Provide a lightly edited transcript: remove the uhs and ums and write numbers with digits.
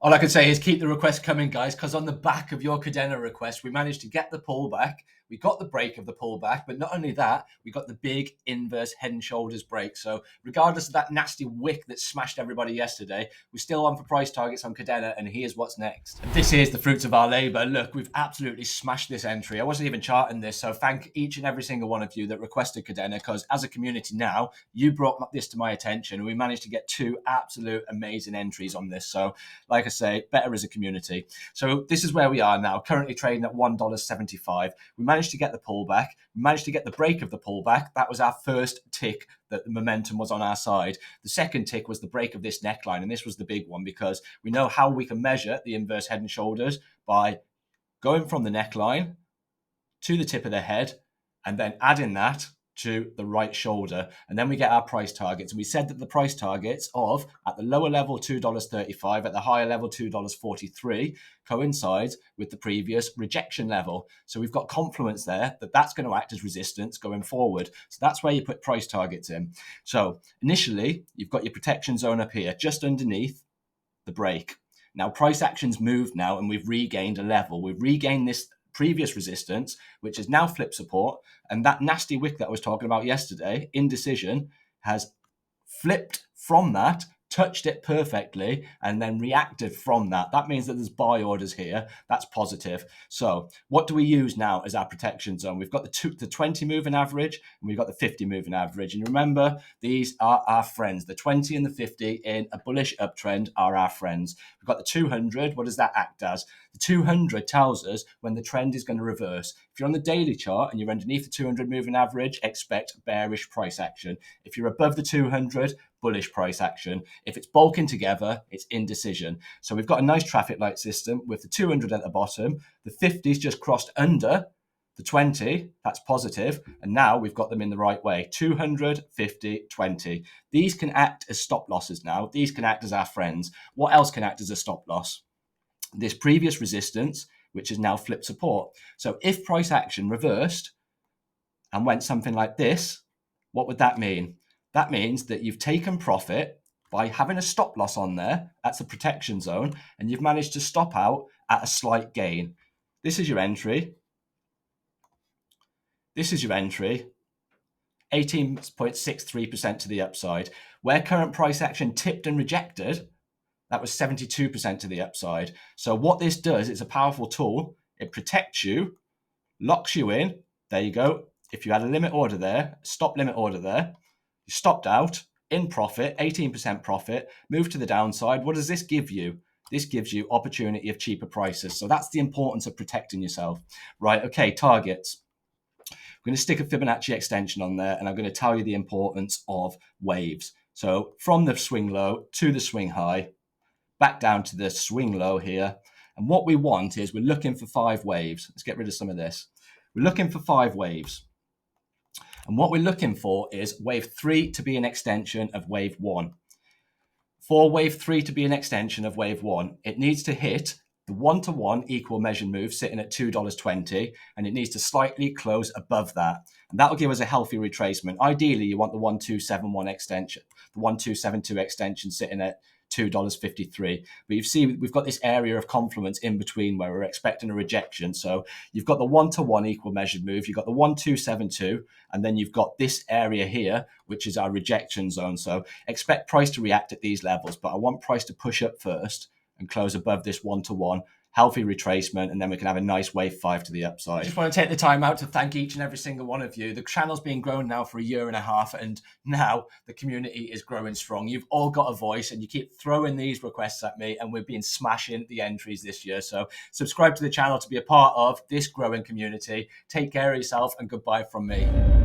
All I can say is keep the requests coming, guys, because on the back of your Kadena request, we managed to get the pullback. We got the break of the pullback, but not only that, we got the big inverse head and shoulders break. So regardless of that nasty wick that smashed everybody yesterday, we're still on for price targets on Kadena, and here's what's next. This is the fruits of our labor. Look, we've absolutely smashed this entry. I wasn't even charting this, so thank each and every single one of you that requested Kadena, because as a community now, you brought this to my attention, and we managed to get two absolute amazing entries on this. So like I say, better as a community. So this is where we are now, currently trading at $1.75. We managed to get the pullback. We managed to get the break of the pullback. That was our first tick that the momentum was on our side. The second tick was the break of this neckline, and this was the big one because we know how we can measure the inverse head and shoulders by going from the neckline to the tip of the head and then adding that to the right shoulder, and then we get our price targets. And we said that the price targets of, at the lower level, $2.35, at the higher level, $2.43, coincides with the previous rejection level. So we've got confluence there that that's going to act as resistance going forward. So that's where you put price targets in. So initially, you've got your protection zone up here, just underneath the break. Now, price action's moved now, and we've regained a level. We've regained this previous resistance, which is now flip support, and that nasty wick that I was talking about yesterday, indecision, has flipped from that, touched it perfectly, and then reacted from that. That means that there's buy orders here. That's positive. So what do we use now as our protection zone? We've got the 20 moving average, and we've got the 50 moving average. And remember, these are our friends. The 20 and the 50 in a bullish uptrend are our friends. We've got the 200. What does that act as? The 200 tells us when the trend is going to reverse. If you're on the daily chart and you're underneath the 200 moving average, expect bearish price action. If you're above the 200, bullish price action. If it's bulking together, it's indecision. So we've got a nice traffic light system with the 200 at the bottom. The 50's just crossed under the 20. That's positive. And now we've got them in the right way. 200, 50, 20. These can act as stop losses now. These can act as our friends. What else can act as a stop loss? This previous resistance, which is now flipped support. So if price action reversed and went something like this, what would that mean? That means that you've taken profit by having a stop loss on there. That's a protection zone, and you've managed to stop out at a slight gain. This is your entry. This is your entry. 18.63% to the upside. Where current price action tipped and rejected, that was 72% to the upside. So what this does, it's a powerful tool. It protects you, locks you in. There you go. If you had a limit order there, stop limit order there, you stopped out in profit, 18% profit, move to the downside. What does this give you? This gives you opportunity of cheaper prices. So that's the importance of protecting yourself. Right, okay, targets. I'm going to stick a Fibonacci extension on there, and I'm going to tell you the importance of waves. So from the swing low to the swing high, back down to the swing low here. And what we want is we're looking for 5 waves. Let's get rid of some of this. We're looking for 5 waves. And what we're looking for is wave 3 to be an extension of wave 1. For wave 3 to be an extension of wave 1, it needs to hit the 1-to-1 equal measured move sitting at $2.20, and it needs to slightly close above that. And that will give us a healthy retracement. Ideally, you want the 1271 extension, the 1272 extension sitting at $2.53. But you see, we've got this area of confluence in between where we're expecting a rejection. So you've got the 1-to-1 equal measured move, you've got the 1272, and then you've got this area here, which is our rejection zone. So expect price to react at these levels, but I want price to push up first and close above this 1-to-1, healthy retracement, and then we can have a nice wave 5 to the upside. I just want to take the time out to thank each and every single one of you. The channel's been growing now for a year and a half, and now the community is growing strong. You've all got a voice, and you keep throwing these requests at me, and we've been smashing the entries this year. So subscribe to the channel to be a part of this growing community. Take care of yourself, and goodbye from me.